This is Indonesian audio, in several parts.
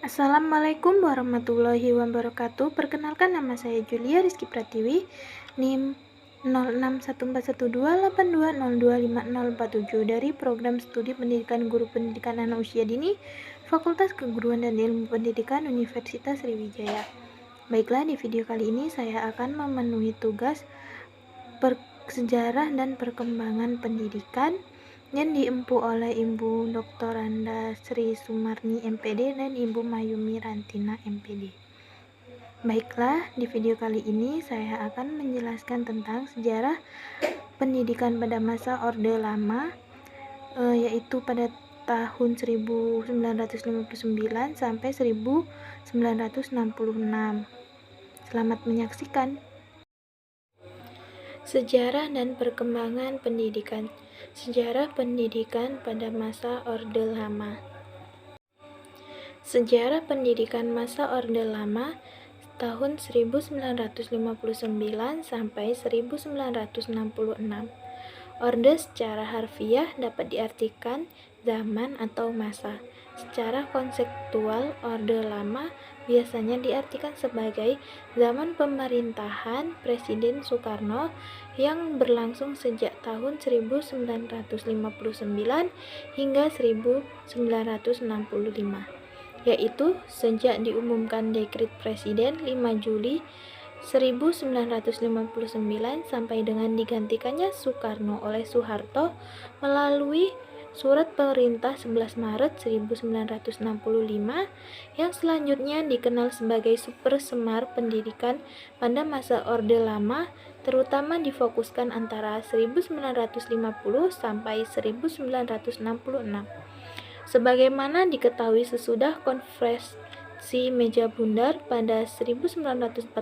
Assalamualaikum warahmatullahi wabarakatuh. Perkenalkan, nama saya Julia Rizky Pratiwi, NIM 06141282025047 dari Program Studi Pendidikan Guru Pendidikan Anak Usia Dini, Fakultas Keguruan dan Ilmu Pendidikan Universitas Sriwijaya. Baiklah, di video kali ini saya akan memenuhi tugas sejarah dan perkembangan pendidikan yang diempu oleh Ibu Dr. Anda Sri Sumarni MPD dan Ibu Mayumi Rantina MPD. Baiklah, di video kali ini saya akan menjelaskan tentang sejarah pendidikan pada masa Orde Lama, yaitu pada tahun 1959 sampai 1966. Selamat menyaksikan. Sejarah dan perkembangan pendidikan. Sejarah pendidikan pada masa Orde Lama. Sejarah pendidikan masa Orde Lama tahun 1959 sampai 1966. Orde secara harfiah dapat diartikan zaman atau masa. Secara konseptual, Orde Lama biasanya diartikan sebagai zaman pemerintahan Presiden Soekarno yang berlangsung sejak tahun 1959 hingga 1965, yaitu sejak diumumkan Dekret Presiden 5 Juli 1959 sampai dengan digantikannya Soekarno oleh Soeharto melalui Surat Perintah 11 Maret 1965 yang selanjutnya dikenal sebagai Super Semar Pendidikan pada masa Orde Lama, terutama difokuskan antara 1950 sampai 1966. Sebagaimana diketahui sesudah Konferensi Meja Bundar pada 1949,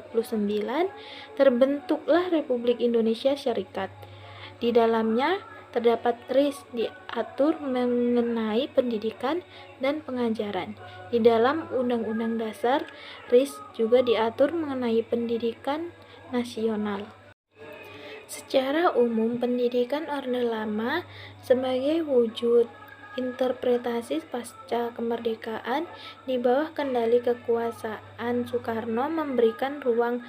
terbentuklah Republik Indonesia Syarikat. Di dalamnya terdapat RIS diatur mengenai pendidikan dan pengajaran. Di dalam Undang-Undang Dasar, RIS juga diatur mengenai pendidikan nasional. Secara umum, pendidikan Orde Lama sebagai wujud interpretasi pasca kemerdekaan di bawah kendali kekuasaan Soekarno memberikan ruang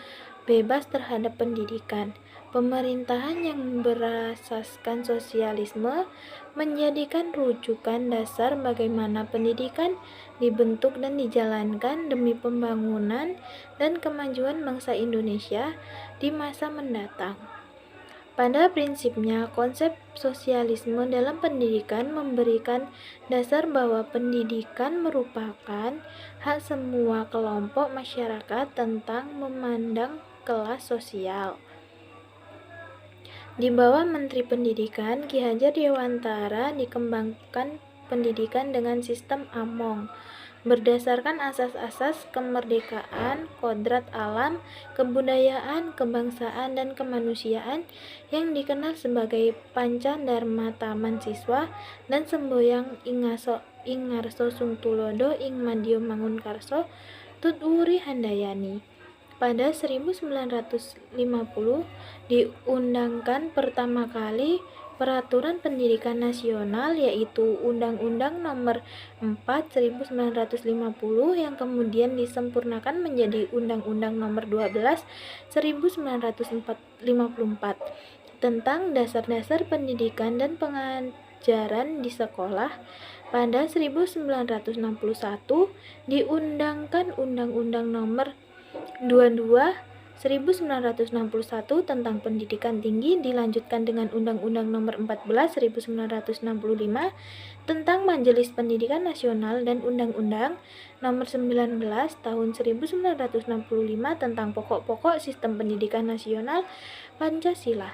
bebas terhadap pendidikan. Pemerintahan yang berasaskan sosialisme menjadikan rujukan dasar bagaimana pendidikan dibentuk dan dijalankan demi pembangunan dan kemajuan bangsa Indonesia di masa mendatang. Pada prinsipnya, konsep sosialisme dalam pendidikan memberikan dasar bahwa pendidikan merupakan hak semua kelompok masyarakat tentang memandang kelas sosial. Di bawah Menteri Pendidikan Ki Hajar Dewantara dikembangkan pendidikan dengan sistem Among, berdasarkan asas-asas kemerdekaan, kodrat alam, kebudayaan, kebangsaan, dan kemanusiaan yang dikenal sebagai Pancadharma Taman Siswa dan Semboyang Ingarso Sungtulodo ing Madya Mangunkarso Tutwuri Handayani. Pada 1950 diundangkan pertama kali Peraturan Pendidikan Nasional, yaitu Undang-Undang Nomor 4 1950 yang kemudian disempurnakan menjadi Undang-Undang Nomor 12 1954 tentang dasar-dasar pendidikan dan pengajaran di sekolah. Pada 1961 diundangkan Undang-Undang Nomor 22 1961 tentang pendidikan tinggi, dilanjutkan dengan Undang-Undang Nomor 14 1965 tentang Majelis Pendidikan Nasional dan Undang-Undang Nomor 19 tahun 1965 tentang pokok-pokok sistem pendidikan nasional Pancasila.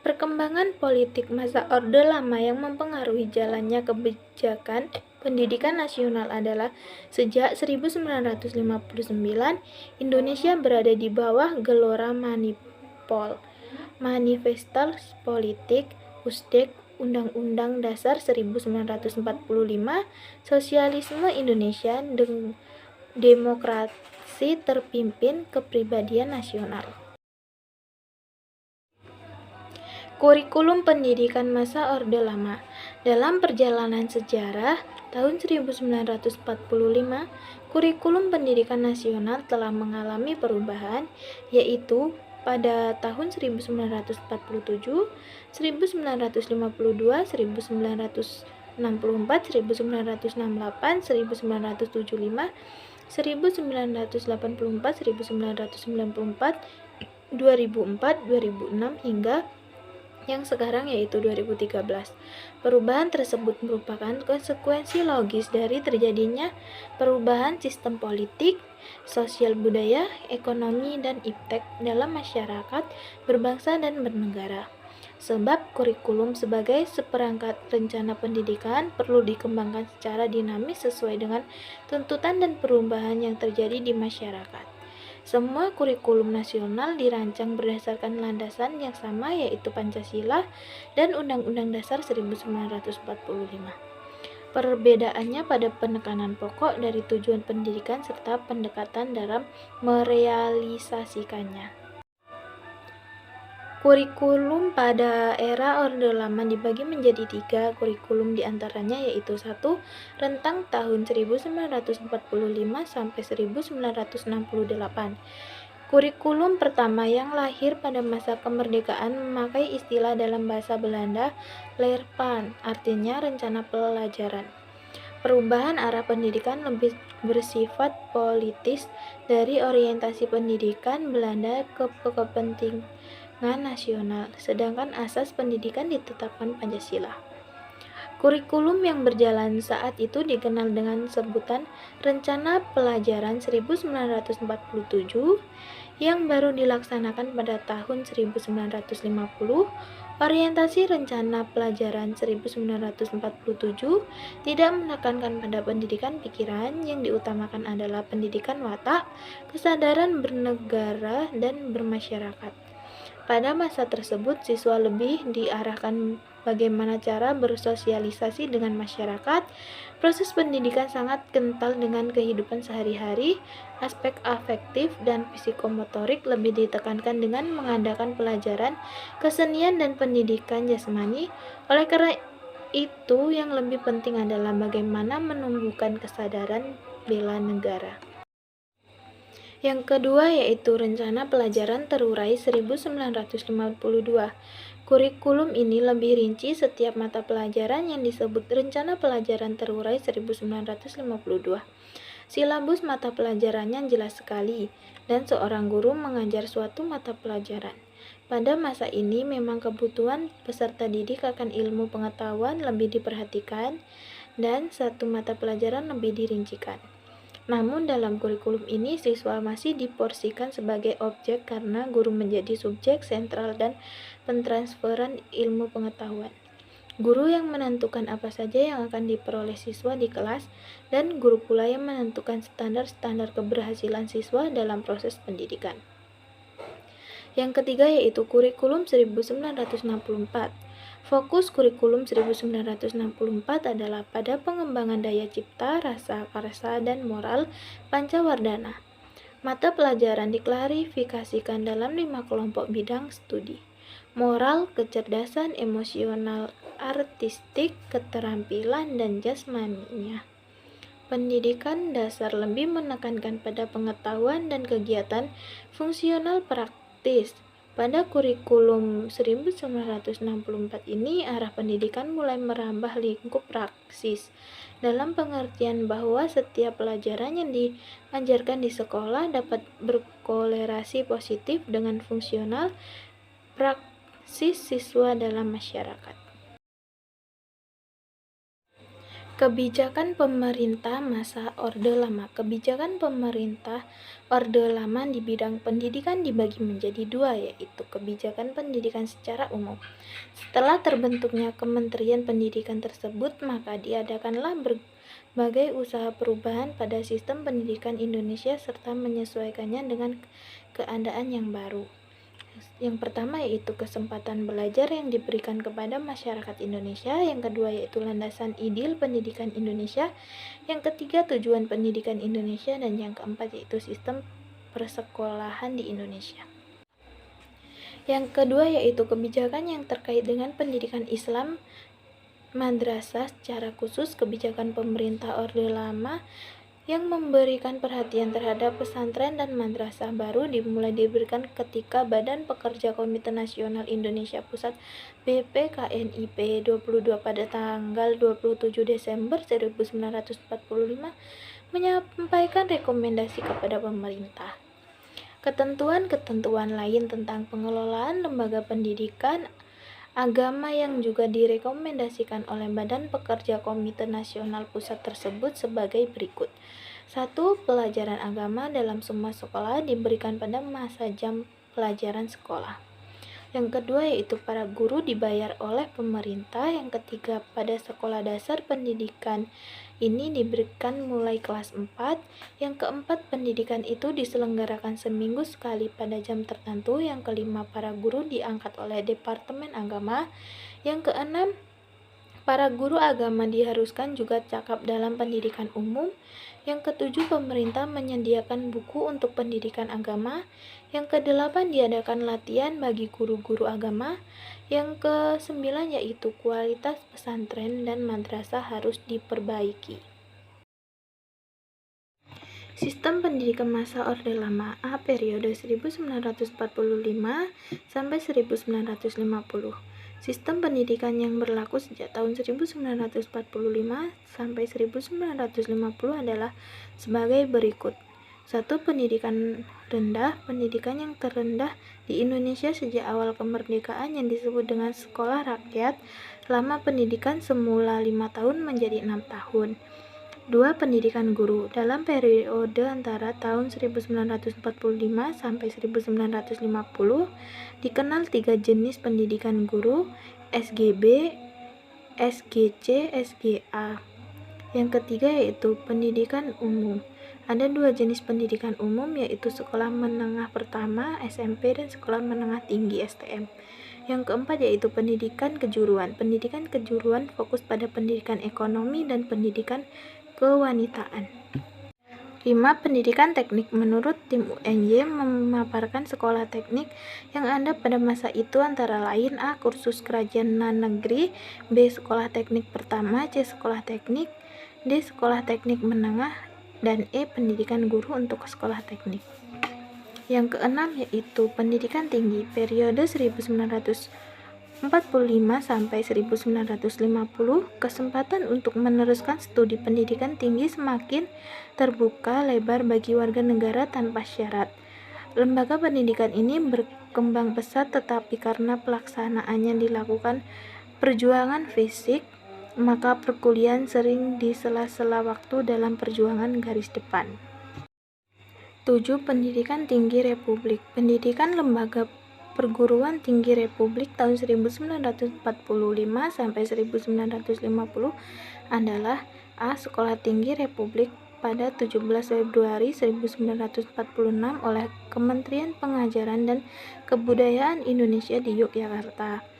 Perkembangan politik masa Orde Lama yang mempengaruhi jalannya kebijakan pendidikan nasional adalah sejak 1959 Indonesia berada di bawah gelora Manifestal Politik Usdek Undang-Undang Dasar 1945, Sosialisme Indonesia, Demokrasi Terpimpin, Kepribadian Nasional. Kurikulum pendidikan masa Orde Lama. Dalam perjalanan sejarah, Tahun 1945, kurikulum pendidikan nasional telah mengalami perubahan, yaitu pada tahun 1947, 1952, 1964, 1968, 1975, 1984, 1994, 2004, 2006 hingga yang sekarang yaitu 2013. Perubahan tersebut merupakan konsekuensi logis dari terjadinya perubahan sistem politik, sosial budaya, ekonomi, dan iptek dalam masyarakat berbangsa dan bernegara. Sebab kurikulum sebagai seperangkat rencana pendidikan perlu dikembangkan secara dinamis sesuai dengan tuntutan dan perubahan yang terjadi di masyarakat. Semua kurikulum nasional dirancang berdasarkan landasan yang sama, yaitu Pancasila dan Undang-Undang Dasar 1945. Perbedaannya pada penekanan pokok dari tujuan pendidikan serta pendekatan dalam merealisasikannya. Kurikulum pada era Orde Lama dibagi menjadi 3 kurikulum diantaranya yaitu 1. Rentang tahun 1945 sampai 1968. Kurikulum pertama yang lahir pada masa kemerdekaan memakai istilah dalam bahasa Belanda Leerplan, artinya rencana pelajaran. Perubahan arah pendidikan lebih bersifat politis dari orientasi pendidikan Belanda ke kepentingan nasional, sedangkan asas pendidikan ditetapkan Pancasila. Kurikulum yang berjalan saat itu dikenal dengan sebutan Rencana Pelajaran 1947 yang baru dilaksanakan pada tahun 1950. Orientasi Rencana Pelajaran 1947 tidak menekankan pada pendidikan pikiran, yang diutamakan adalah pendidikan watak, kesadaran bernegara dan bermasyarakat. Pada masa tersebut, siswa lebih diarahkan bagaimana cara bersosialisasi dengan masyarakat. Proses pendidikan sangat kental dengan kehidupan sehari-hari. Aspek afektif dan psikomotorik lebih ditekankan dengan mengadakan pelajaran kesenian dan pendidikan jasmani. Oleh karena itu, yang lebih penting adalah bagaimana menumbuhkan kesadaran bela negara. Yang kedua yaitu Rencana Pelajaran Terurai 1952. Kurikulum ini lebih rinci setiap mata pelajaran yang disebut Rencana Pelajaran Terurai 1952. Silabus mata pelajarannya jelas sekali, dan seorang guru mengajar suatu mata pelajaran. Pada masa ini memang kebutuhan peserta didik akan ilmu pengetahuan lebih diperhatikan, dan satu mata pelajaran lebih dirincikan. Namun dalam kurikulum ini siswa masih diporsikan sebagai objek karena guru menjadi subjek sentral dan pentransferan ilmu pengetahuan. Guru yang menentukan apa saja yang akan diperoleh siswa di kelas, dan guru pula yang menentukan standar-standar keberhasilan siswa dalam proses pendidikan. Yang ketiga yaitu Kurikulum 1964. Fokus kurikulum 1964 adalah pada pengembangan daya cipta, rasa, karsa, dan moral Pancawardhana. Mata pelajaran diklarifikasikan dalam 5 kelompok bidang studi: moral, kecerdasan, emosional, artistik, keterampilan, dan jasmaninya. Pendidikan dasar lebih menekankan pada pengetahuan dan kegiatan fungsional praktis. Pada kurikulum 1964 ini, arah pendidikan mulai merambah lingkup praksis, dalam pengertian bahwa setiap pelajaran yang diajarkan di sekolah dapat berkolerasi positif dengan fungsional praksis siswa dalam masyarakat. Kebijakan pemerintah masa Orde Lama. Kebijakan pemerintah Orde Lama di bidang pendidikan dibagi menjadi 2, yaitu kebijakan pendidikan secara umum. Setelah terbentuknya Kementerian Pendidikan tersebut, maka diadakanlah berbagai usaha perubahan pada sistem pendidikan Indonesia serta menyesuaikannya dengan keadaan yang baru. Yang pertama yaitu kesempatan belajar yang diberikan kepada masyarakat Indonesia. Yang kedua yaitu landasan ideal pendidikan Indonesia. Yang ketiga tujuan pendidikan Indonesia. Dan yang keempat yaitu sistem persekolahan di Indonesia. Yang kedua yaitu kebijakan yang terkait dengan pendidikan Islam madrasah secara khusus kebijakan pemerintah Orde Lama yang memberikan perhatian terhadap pesantren dan madrasah baru dimulai diberikan ketika Badan Pekerja Komite Nasional Indonesia Pusat BPKNIP 22 pada tanggal 27 Desember 1945 menyampaikan rekomendasi kepada pemerintah. Ketentuan-ketentuan lain tentang pengelolaan lembaga pendidikan agama yang juga direkomendasikan oleh Badan Pekerja Komite Nasional Pusat tersebut sebagai berikut. 1. Pelajaran agama dalam semua sekolah diberikan pada masa jam pelajaran sekolah. Yang kedua yaitu para guru dibayar oleh pemerintah. Yang ketiga, pada sekolah dasar pendidikan ini diberikan mulai kelas 4. Yang keempat, pendidikan itu diselenggarakan seminggu sekali pada jam tertentu. Yang kelima, para guru diangkat oleh Departemen Agama. Yang keenam, para guru agama diharuskan juga cakap dalam pendidikan umum. Yang ketujuh, pemerintah menyediakan buku untuk pendidikan agama. Yang kedelapan, diadakan latihan bagi guru-guru agama. Yang kesembilan yaitu kualitas pesantren dan madrasah harus diperbaiki. Sistem pendidikan masa Orde Lama A periode 1945 sampai 1950. Sistem pendidikan yang berlaku sejak tahun 1945 sampai 1950 adalah sebagai berikut. 1. Pendidikan rendah. Pendidikan yang terendah di Indonesia sejak awal kemerdekaan yang disebut dengan sekolah rakyat. Lama pendidikan semula 5 tahun menjadi 6 tahun. 2. Pendidikan guru. Dalam periode antara tahun 1945 sampai 1950 dikenal 3 jenis pendidikan guru, SGB, SGC, SGA. Yang ketiga yaitu pendidikan umum. Ada 2 jenis pendidikan umum yaitu sekolah menengah pertama SMP dan sekolah menengah tinggi STM. Yang keempat yaitu pendidikan kejuruan. Pendidikan kejuruan fokus pada pendidikan ekonomi dan pendidikan kewanitaan. 5. Pendidikan teknik. Menurut tim UNY memaparkan sekolah teknik yang ada pada masa itu antara lain A. Kursus Kerajinan Negeri, B. Sekolah Teknik Pertama, C. Sekolah Teknik, D. Sekolah Teknik Menengah, dan E. Pendidikan guru untuk sekolah teknik. Yang keenam yaitu pendidikan tinggi periode 1945 sampai 1950. Kesempatan untuk meneruskan studi pendidikan tinggi semakin terbuka lebar bagi warga negara tanpa syarat. Lembaga pendidikan ini berkembang pesat, tetapi karena pelaksanaannya dilakukan perjuangan fisik, maka perkuliahan sering di sela-sela waktu dalam perjuangan garis depan. 7. Pendidikan Tinggi Republik. Pendidikan lembaga perguruan tinggi Republik tahun 1945 sampai 1950 adalah A. Sekolah Tinggi Republik pada 17 Februari 1946 oleh Kementerian Pengajaran dan Kebudayaan Indonesia di Yogyakarta.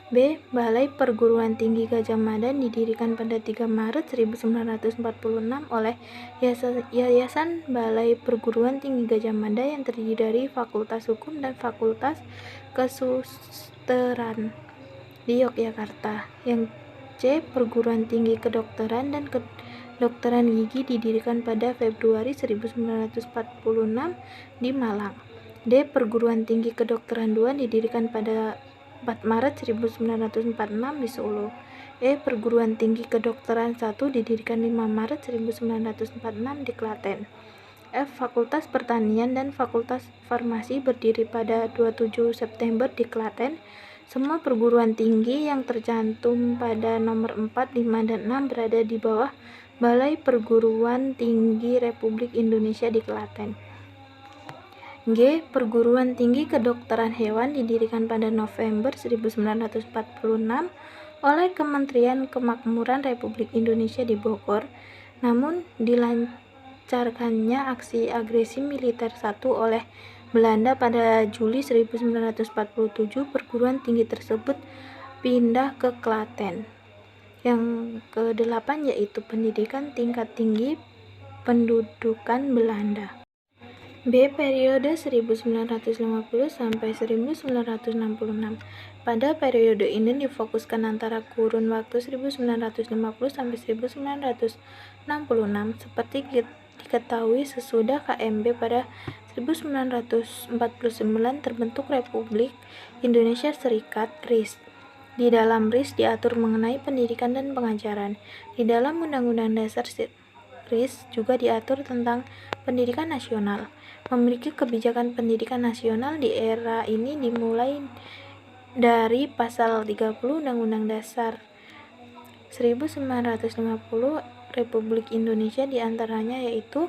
B. Balai Perguruan Tinggi Gadjah Mada didirikan pada 3 Maret 1946 oleh Yayasan Balai Perguruan Tinggi Gadjah Mada yang terdiri dari Fakultas Hukum dan Fakultas Kesusteran di Yogyakarta. Yang C. Perguruan Tinggi Kedokteran dan Kedokteran Gigi didirikan pada Februari 1946 di Malang. D. Perguruan Tinggi Kedokteran 2 didirikan pada 4 Maret 1946 di Solo. E. Perguruan Tinggi Kedokteran 1 didirikan 5 Maret 1946 di Klaten. F. Fakultas Pertanian dan Fakultas Farmasi berdiri pada 27 September di Klaten. Semua perguruan tinggi yang tercantum pada nomor 4, 5, dan 6 berada di bawah Balai Perguruan Tinggi Republik Indonesia di Klaten. G. Perguruan Tinggi Kedokteran Hewan didirikan pada November 1946 oleh Kementerian Kemakmuran Republik Indonesia di Bogor, namun dilancarkannya aksi agresi militer 1 oleh Belanda pada Juli 1947, perguruan tinggi tersebut pindah ke Klaten. Yang ke-8 yaitu pendidikan tingkat tinggi pendudukan Belanda. B. Periode 1950 sampai 1966. Pada periode ini difokuskan antara kurun waktu 1950 sampai 1966. Seperti diketahui, sesudah KMB pada 1949 terbentuk Republik Indonesia Serikat (RIS). Di dalam RIS diatur mengenai pendidikan dan pengajaran. Di dalam Undang-Undang Dasar RIS juga diatur tentang pendidikan nasional. Memiliki kebijakan pendidikan nasional di era ini dimulai dari pasal 30 Undang-Undang Dasar 1950 Republik Indonesia, diantaranya yaitu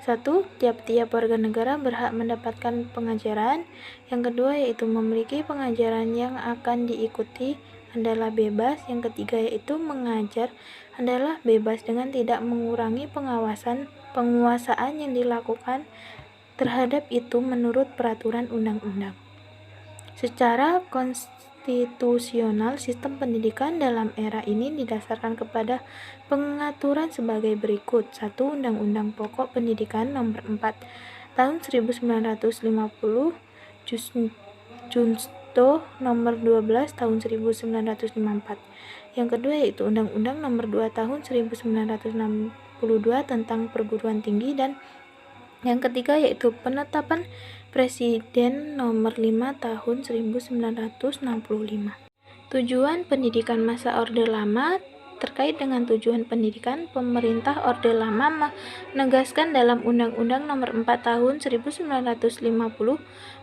1. Tiap-tiap warga negara berhak mendapatkan pengajaran. Yang kedua yaitu memiliki pengajaran yang akan diikuti adalah bebas. Yang ketiga yaitu mengajar adalah bebas dengan tidak mengurangi penguasaan yang dilakukan terhadap itu menurut peraturan undang-undang. Secara konstitusional, sistem pendidikan dalam era ini didasarkan kepada pengaturan sebagai berikut. 1. Undang-Undang Pokok Pendidikan Nomor 4 Tahun 1950, Junto Nomor 12 Tahun 1954. Yang kedua yaitu Undang-Undang Nomor 2 Tahun 1962 tentang perguruan tinggi, dan yang ketiga yaitu Penetapan Presiden Nomor 5 Tahun 1965. Tujuan pendidikan masa Orde Lama. Terkait dengan tujuan pendidikan, pemerintah Orde Lama menegaskan dalam Undang-Undang Nomor 4 Tahun 1950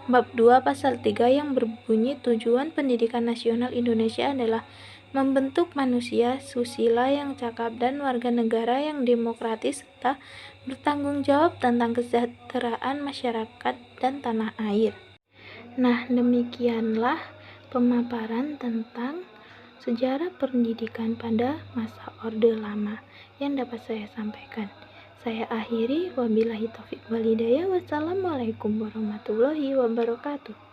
Bab 2 Pasal 3 yang berbunyi tujuan pendidikan nasional Indonesia adalah membentuk manusia susila yang cakap dan warga negara yang demokratis serta bertanggung jawab tentang kesejahteraan masyarakat dan tanah air. Nah, demikianlah pemaparan tentang sejarah pendidikan pada masa Orde Lama yang dapat saya sampaikan. Saya akhiri, wabillahi taufik wal hidayah. Wassalamualaikum warahmatullahi wabarakatuh.